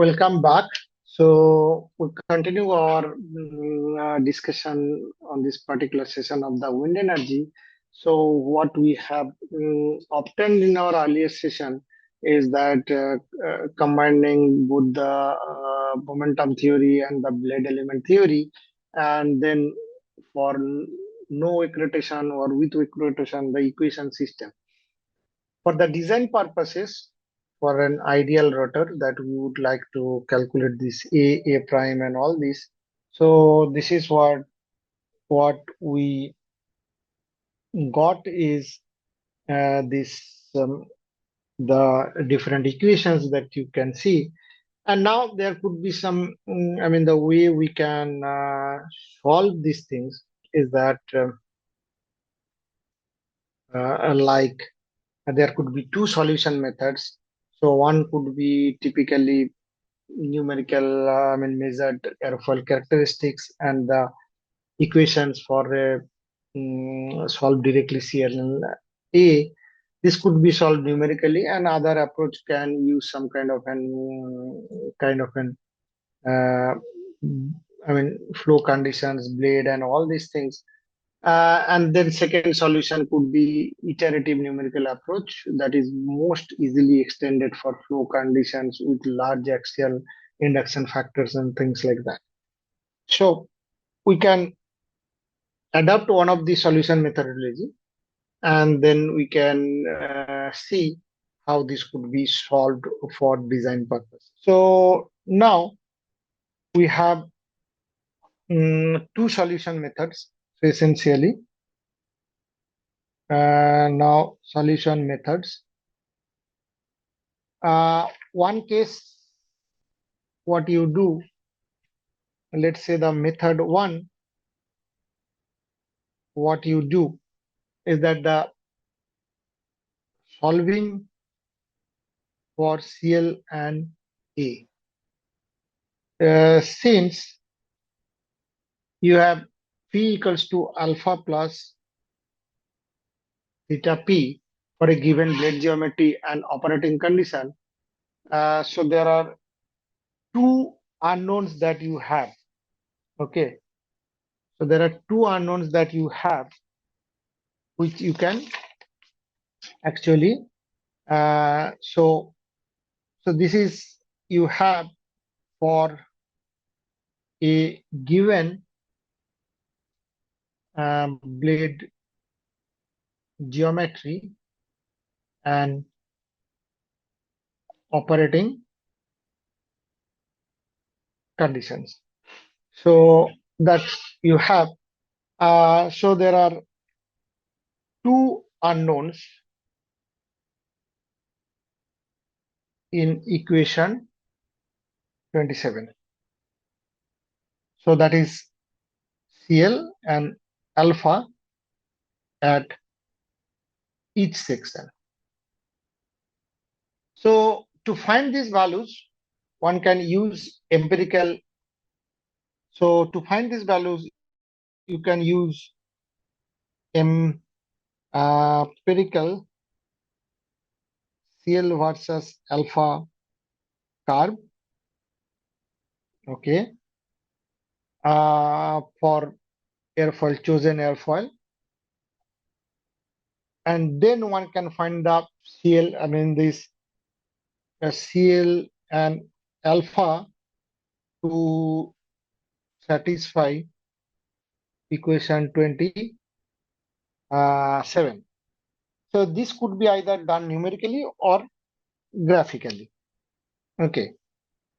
welcome back. So we continue our discussion on this particular session of the wind energy. So what we have obtained in our earlier session is that combining both the momentum theory and the blade element theory, and then for no equation or with equation, the equation system. For the design purposes, for an ideal rotor that we would like to calculate this A prime and all this. So this is what we got is this the different equations that you can see. And now there could be some, I mean, the way we can solve these things is that like there could be two solution methods. So one could be typically numerical, I mean, measured airfoil characteristics and the equations for solve directly CLA. This could be solved numerically, and other approach can use some kind of an uh, I mean flow conditions, blade, and all these things. And then second solution could be iterative numerical approach that is most easily extended for flow conditions with large axial induction factors and things like that. So we can adopt one of the solution methodology, and then we can see how this could be solved for design purpose. So now we have two solution methods. So essentially, now solution methods. One case, what you do, let's say the method one, what you do is that the solving for CL and A. Since you have P equals to alpha plus theta P for a given blade geometry and operating condition, so there are two unknowns that you have. Okay. So there are two unknowns that you have, which you can actually, so this is you have for a given blade geometry and operating conditions. So that you have, so there are two unknowns in equation 27. So that is CL and alpha at each section. So to find these values, one can use empirical. So to find these values, you can use empirical CL versus alpha curve. Okay. For airfoil, chosen airfoil. And then one can find the CL, I mean this CL and alpha to satisfy equation 27. So this could be either done numerically or graphically. Okay.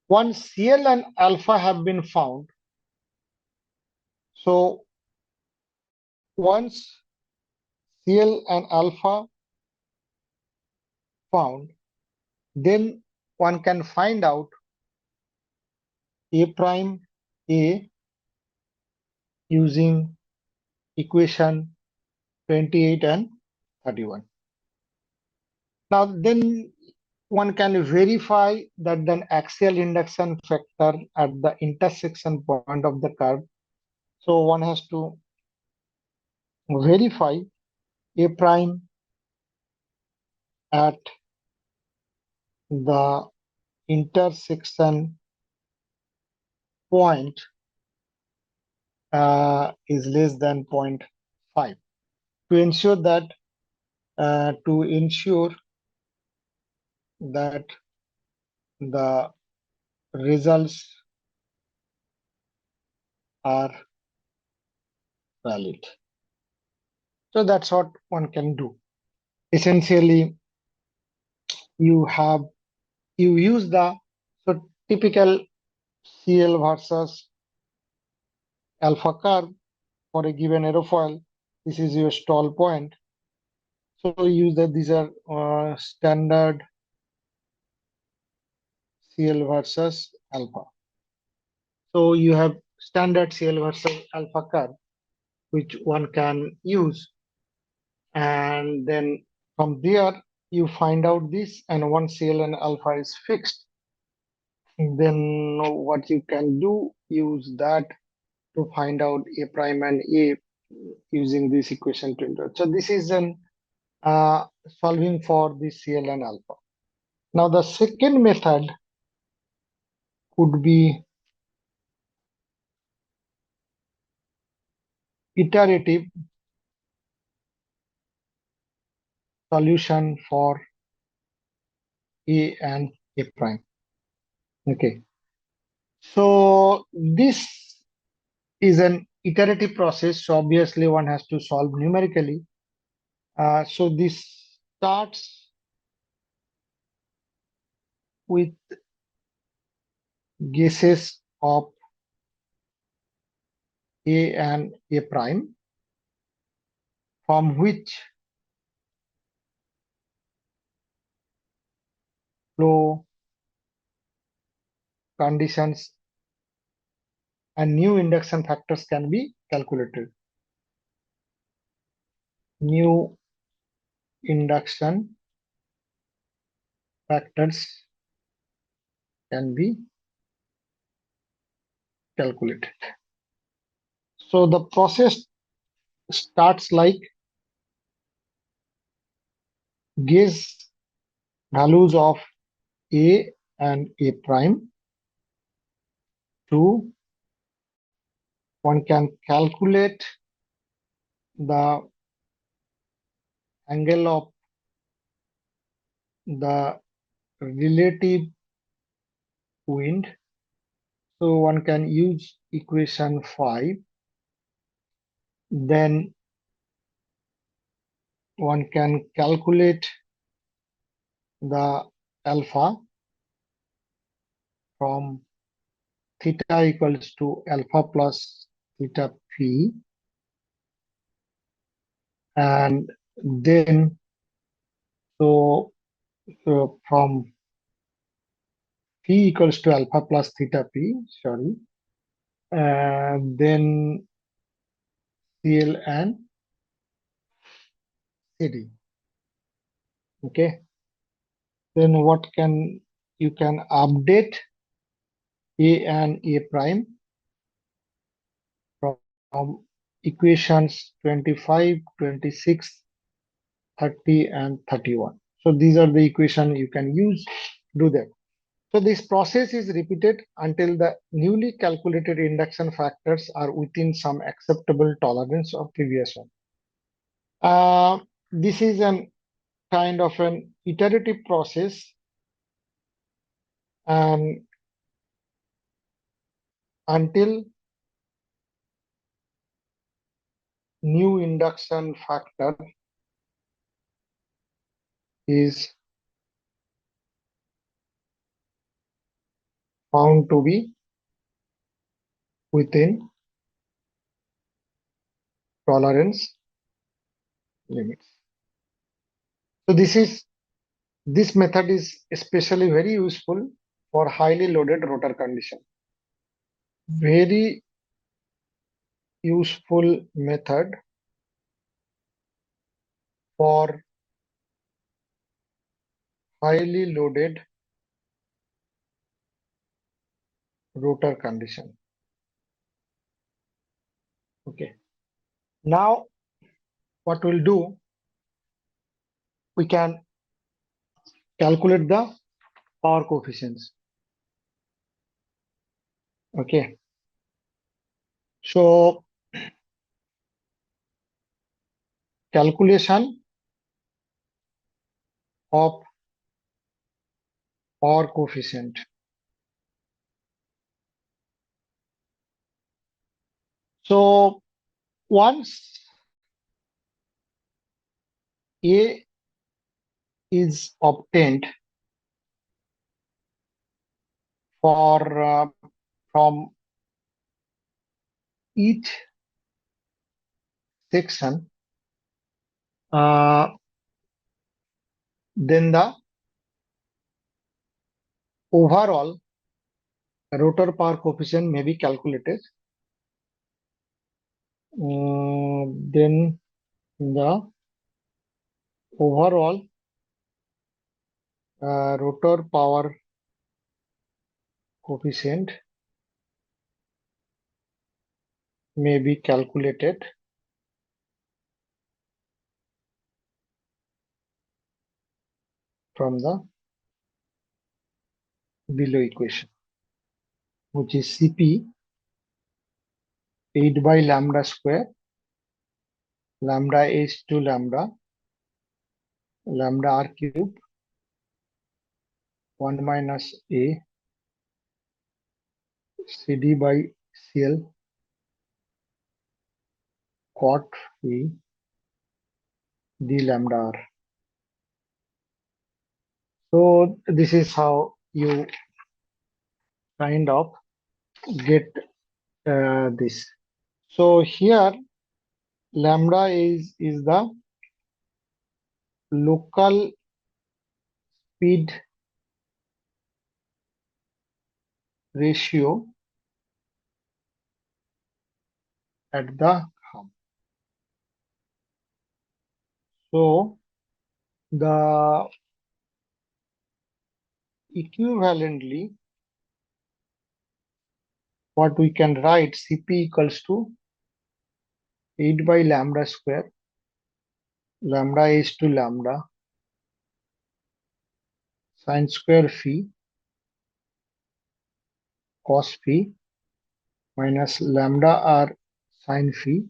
Once CL and alpha have been found, so once CL and alpha found, then one can find out A prime A using equation 28 and 31. Now then one can verify that the axial induction factor at the intersection point of the curve. So one has to verify A prime at the intersection point is less than 0.5 to ensure that the results are valid. So that's what one can do. Essentially, you use the typical CL versus alpha curve for a given aerofoil. This is your stall point. So use that these are standard CL versus alpha. So you have standard CL versus alpha curve, which one can use. And then from there, you find out this, and once CL and alpha is fixed, then what you can do, use that to find out A prime and A using this equation to indicate. So this is an solving for the CL and alpha. Now the second method could be iterative solution for A and A prime. Okay. So this is an iterative process. So obviously one has to solve numerically. So this starts with guesses of A and A prime, from which flow conditions and new induction factors can be calculated. New induction factors can be calculated. So the process starts like guess values of A and A prime. To one can calculate the angle of the relative wind. So one can use equation 5. Then one can calculate the alpha from theta equals to alpha plus theta p, and then so from p equals to alpha plus theta p, sorry, and then CL and CD. Okay, then what can you can update A and A prime from equations 25, 26, 30, and 31. So these are the equations you can use to do that. So this process is repeated until the newly calculated induction factors are within some acceptable tolerance of previous one. This is an kind of an iterative process, and until new induction factor is found to be within tolerance limits. So this method is especially very useful for highly loaded rotor condition. Very useful method for highly loaded rotor condition. Okay. Now what we'll do, we can calculate the power coefficients. Okay. So calculation of power coefficient. So once A is obtained for from each section, then the overall rotor power coefficient may be calculated. Then the overall rotor power coefficient may be calculated from the below equation, which is Cp 8 by lambda square, lambda h to lambda, lambda r cube, 1 minus a Cd by Cl cot v d lambda r. So this is how you kind of get this. So here lambda is the local speed ratio at the hub. So the equivalently, what we can write Cp equals to 8 by lambda square, lambda h to lambda, sine square phi cos phi minus lambda r sine phi,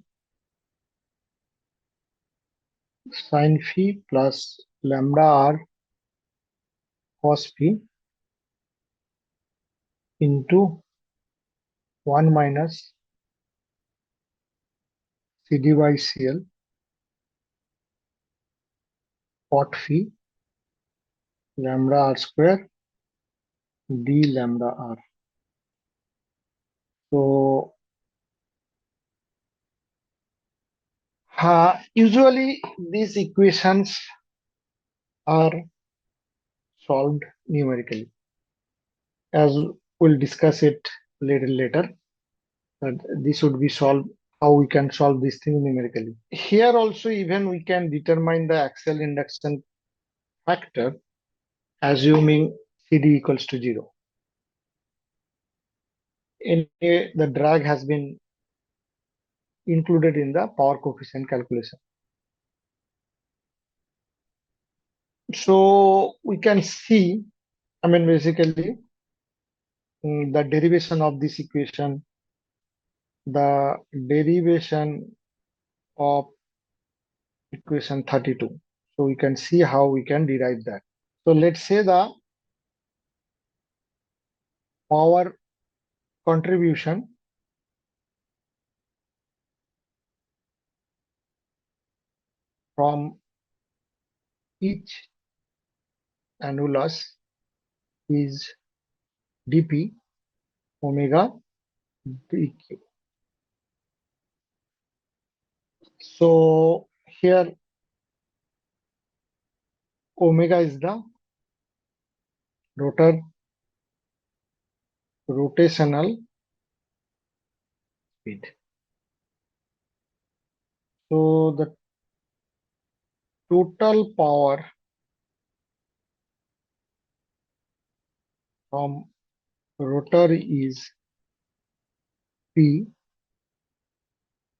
sine phi plus lambda r cos phi into 1 minus Cd by Cl cot phi lambda r square d lambda r. So usually these equations are solved numerically, as we'll discuss it little later, that this would be solved, how we can solve this thing numerically. Here also even we can determine the axial induction factor assuming Cd equals to 0. Anyway, the drag has been included in the power coefficient calculation. So we can see, I mean, basically the derivation of this equation, the derivation of equation 32. So we can see how we can derive that. So let's say the power contribution from each annulus is dp omega dq. So here omega is the rotor rotational speed. So the total power from rotor is P,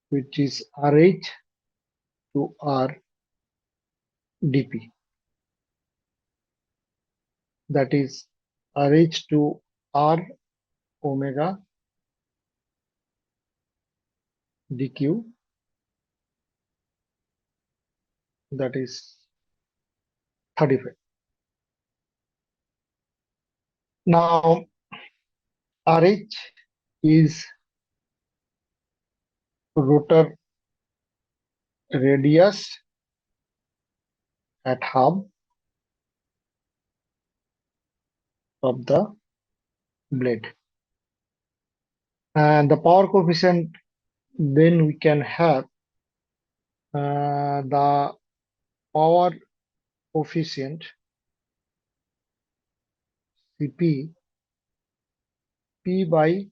which is RH to R dP. That is RH to R omega dq, that is 35. Now RH is rotor radius at hub of the blade, and the power coefficient, then we can have the power coefficient Cp P by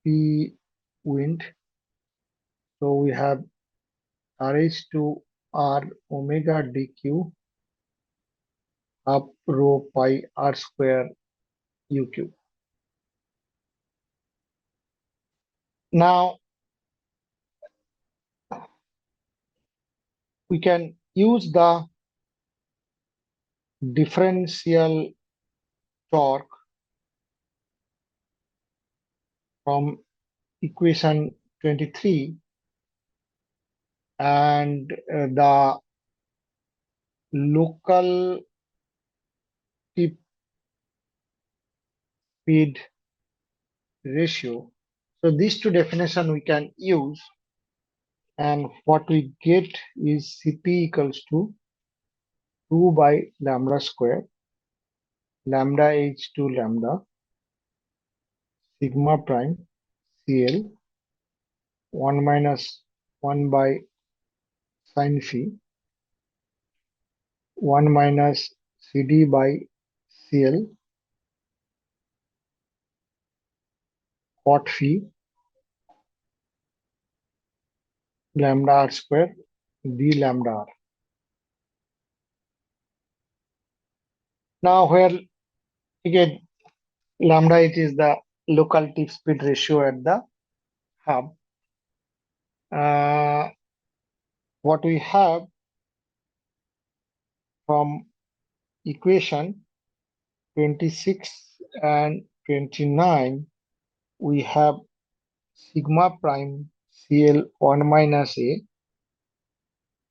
P wind. So we have RH to R omega dq up rho pi R square UQ. Now we can use the differential torque from equation 23 and the local tip speed ratio. So these two definitions we can use, and what we get is Cp equals to 2 by lambda square, lambda h to lambda, sigma prime Cl 1 minus 1 by sin phi 1 minus Cd by Cl cot phi lambda r square d lambda r. Now where again lambda it is the local tip speed ratio at the hub. What we have from equation 26 and 29, we have sigma prime Cl 1 minus a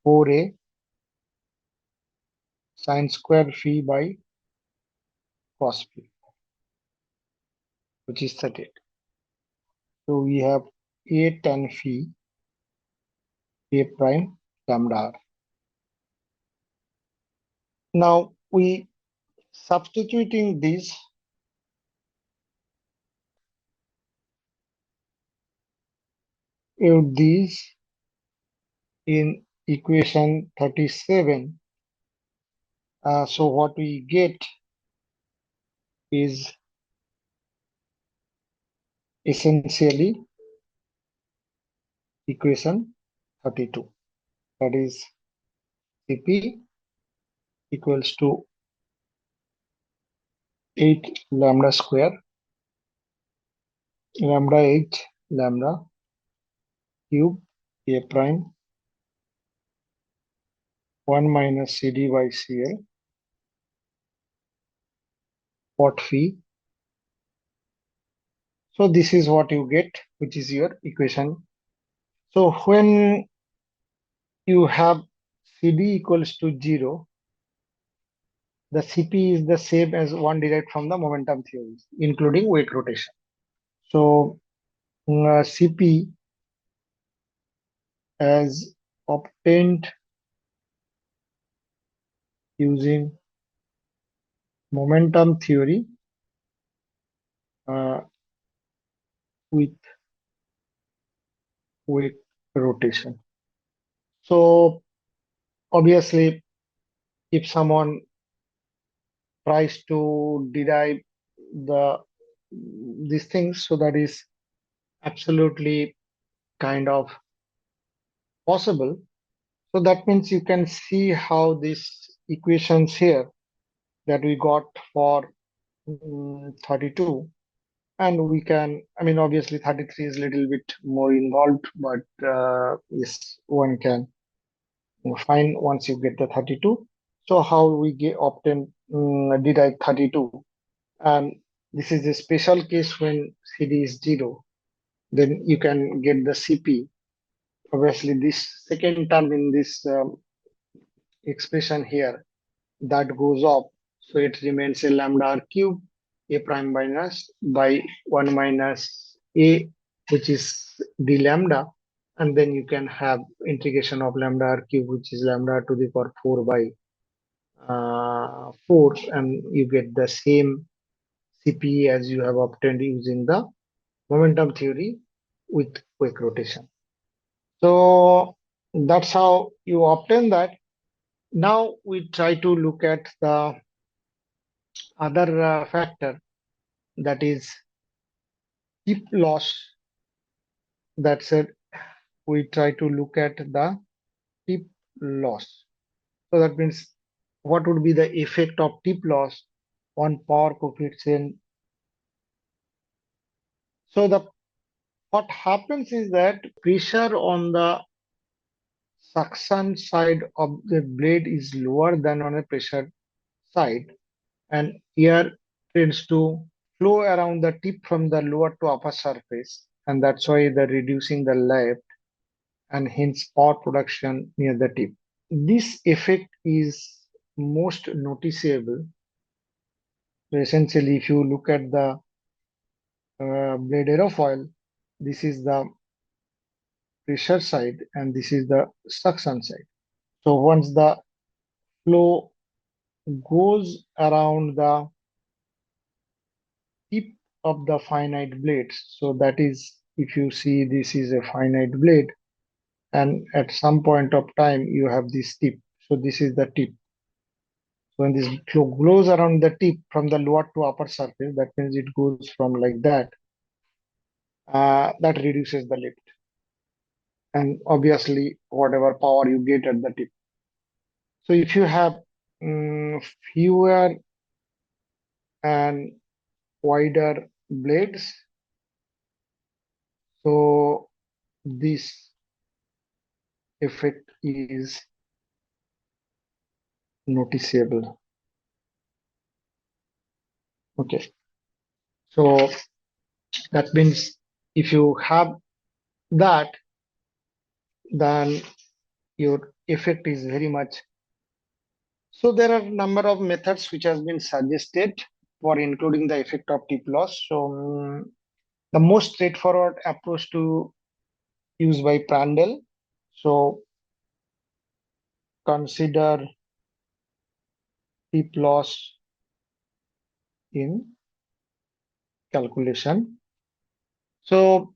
4a sin square phi by cos phi, which is 38. So we have a tan phi a prime lambda r. Now we substituting these in equation 37. So what we get is essentially equation 32. That is Cp equals to 8 lambda square lambda h lambda cube a prime 1 minus Cd by Cl cot phi. So this is what you get, which is your equation. So when you have Cd equals to 0, the Cp is the same as one derived from the momentum theory, including weight rotation. So Cp as obtained using momentum theory with weight rotation. So obviously, if someone tries to derive the these things, so that is absolutely kind of possible. So that means you can see how these equations here that we got for 32, and we can, I mean, obviously 33 is a little bit more involved, but yes, one can find once you get the 32. So how we get obtain derive 32, and this is a special case when CD is 0, then you can get the CP. obviously this second term in this expression here, that goes up. So it remains a lambda r cube a prime minus by 1 minus a, which is d lambda. And then you can have integration of lambda r cube, which is lambda to the power 4 by 4. And you get the same CPE as you have obtained using the momentum theory with quick rotation. So that's how you obtain that. Now we try to look at the other factor, that is tip loss. That's it. We try to look at the tip loss. So that means what would be the effect of tip loss on power coefficient. So the what happens is that pressure on the suction side of the blade is lower than on a pressure side, and air tends to flow around the tip from the lower to upper surface, and that's why they're reducing the lift and hence power production near the tip. This effect is most noticeable. So essentially, if you look at the blade aerofoil, this is the pressure side and this is the suction side. So once the flow goes around the tip of the finite blades, so that is, if you see, this is a finite blade, and at some point of time you have this tip. So this is the tip. So when this flow goes around the tip from the lower to upper surface, that means it goes from like that. That reduces the lift, and obviously whatever power you get at the tip. So if you have fewer and wider blades, so this effect is noticeable. Okay, so that means if you have that, then your effect is very much. So there are a number of methods which has been suggested for including the effect of tip loss. So the most straightforward approach to use by Prandtl. So consider tip loss in calculation. So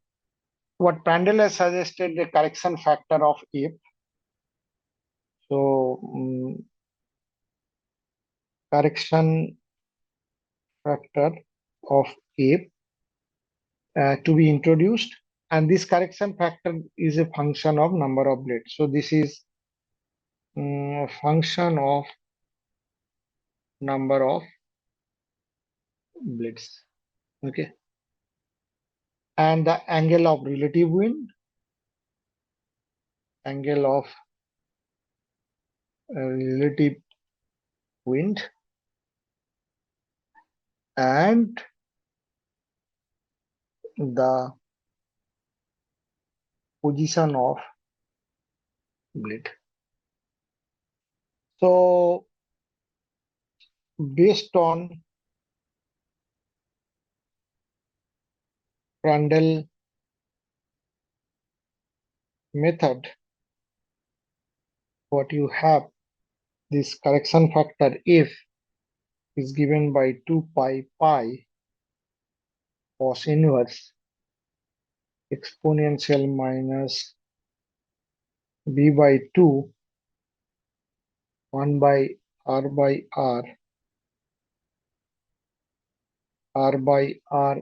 what Prandtl has suggested, the correction factor of if. So correction factor of if to be introduced, and this correction factor is a function of number of blades. So this is a function of number of blades. Okay, and the angle of relative wind, angle of relative wind, and the position of blade. So based on Prandtl method, what you have, this correction factor if is given by 2 pi cos inverse exponential minus b by 2 1 by r by r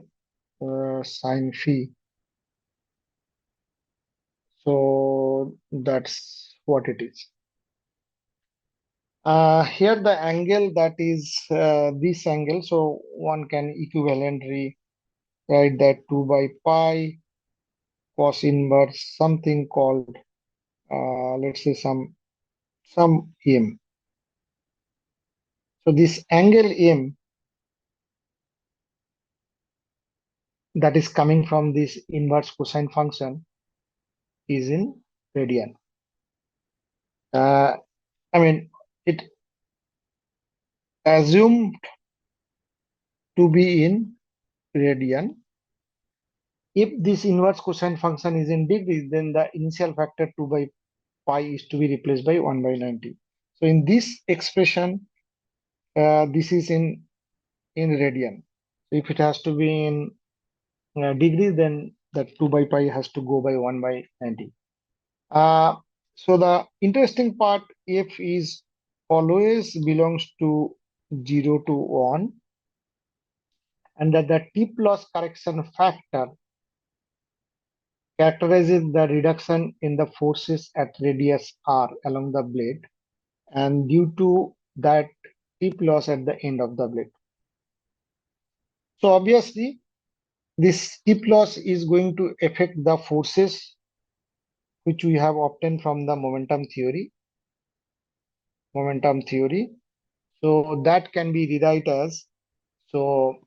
sine phi. So that's what it is. Here the angle, that is this angle, so one can equivalently write that 2 by pi cos inverse something called let's say some m. So this angle m that is coming from this inverse cosine function is in radian. I mean, it assumed to be in radian. If this inverse cosine function is in degrees, then the initial factor 2 by pi is to be replaced by 1 by 90. So in this expression, this is in radian. So if it has to be in degrees, then that 2 by pi has to go by 1 by 90. So the interesting part, f is always belongs to 0 to 1, and that the tip loss correction factor characterizes the reduction in the forces at radius r along the blade, and due to that tip loss at the end of the blade. So obviously, this tip loss is going to affect the forces which we have obtained from the momentum theory. So that can be rewrite as, so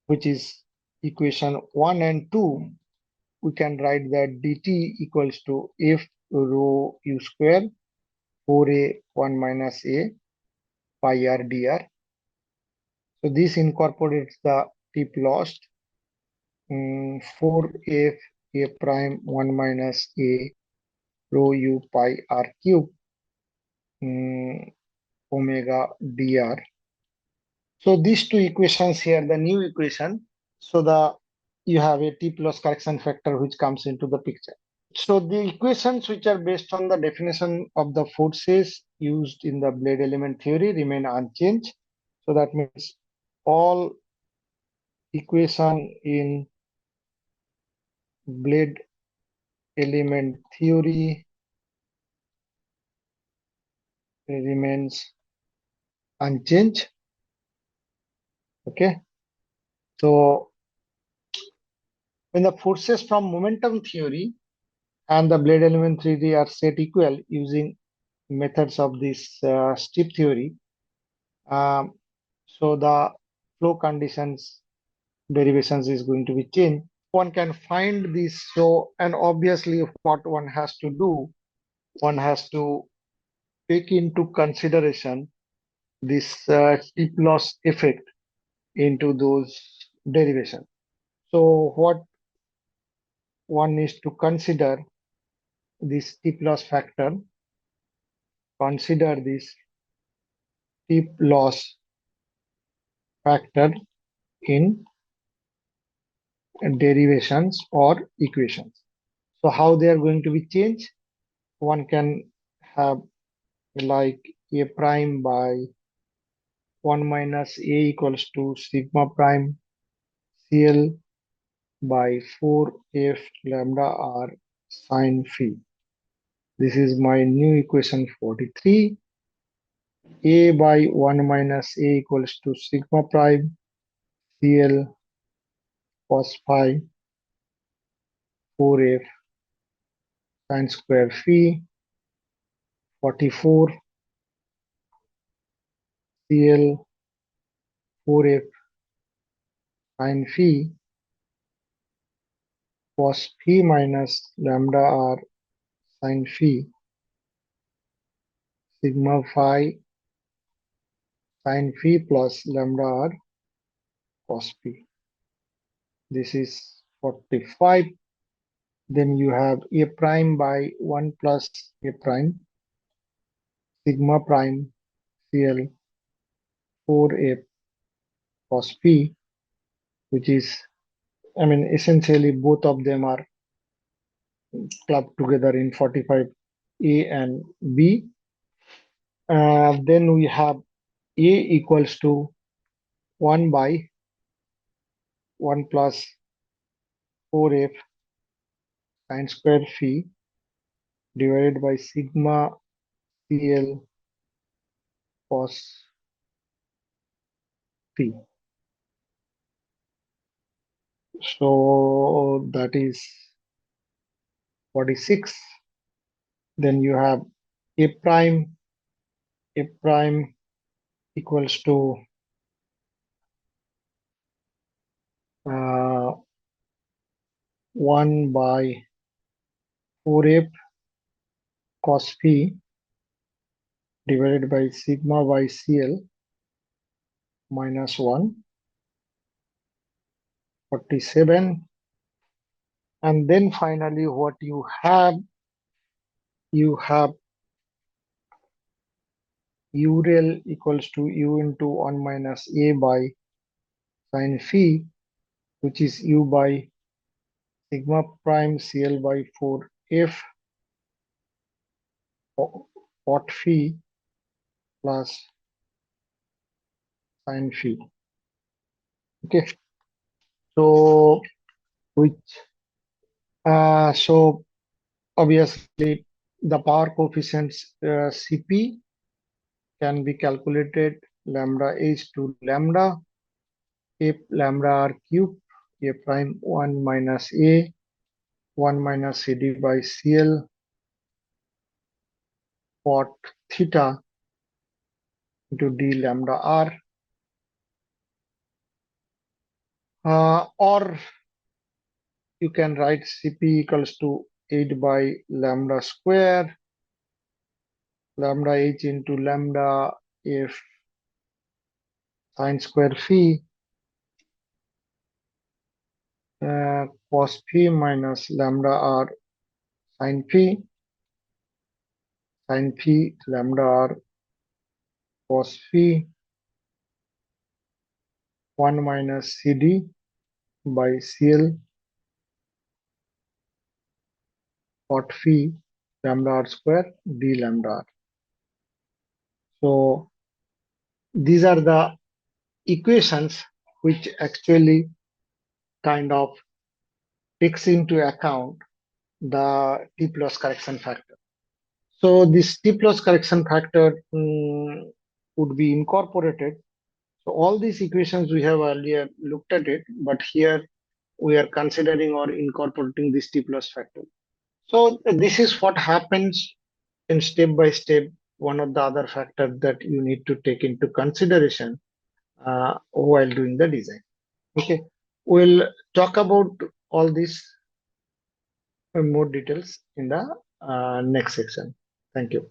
which is equation 1 and 2. We can write that dt equals to f rho u square 4a 1 minus a pi r dr. So this incorporates the tip lost, 4f a prime 1 minus a rho u pi r cube omega dr. So these two equations here, the new equation, so you have a T plus correction factor which comes into the picture. So the equations which are based on the definition of the forces used in the blade element theory remain unchanged. So that means all equation in blade element theory remains unchanged. Okay. So when the forces from momentum theory and the blade element theory are set equal using methods of this strip theory, so the flow conditions derivations is going to be changed. One can find this. So, and obviously what one has to do, one has to take into consideration this tip loss effect into those derivations. So what one needs to consider this tip loss factor, consider this tip loss factor in derivations or equations. So how they are going to be changed? One can have like a prime by 1 minus a equals to sigma prime CL by 4f lambda r sine phi. This is my new equation 43. A by 1 minus a equals to sigma prime CL cos phi 4f sine square phi. 44 CL 4f sine phi cos phi minus lambda r sine phi sigma phi sine phi plus lambda r cos phi. This is 45. Then you have a prime by 1 plus a prime sigma prime CL 4a cos phi, which is, I mean, essentially both of them are clubbed together in 45a and b. Then we have a equals to 1 by 1 plus 4f sine square phi divided by sigma CL cos phi. So that is 46. Then you have a prime equals to 1 by 4f cos phi divided by sigma by CL minus 147. And then finally what you have u rel equals to u into 1 minus a by sin phi, which is u by sigma prime CL by 4f cot phi plus sin phi. Okay, so so obviously the power coefficients Cp can be calculated lambda h to lambda a lambda r cube a prime 1 minus a 1 minus cd by cl cot theta into d lambda r, or you can write Cp equals to 8 by lambda square lambda h into lambda f sin square phi cos phi minus lambda r sin phi lambda r cos phi 1 minus cd by cl cot phi lambda r square d lambda r. So these are the equations which actually kind of takes into account the T plus correction factor. So this T plus correction factor would be incorporated. So all these equations we have earlier looked at it, but here we are considering or incorporating this T plus factor. So this is what happens in step by step. One of the other factors that you need to take into consideration while doing the design. Okay, we'll talk about all this in more details in the next section. Thank you.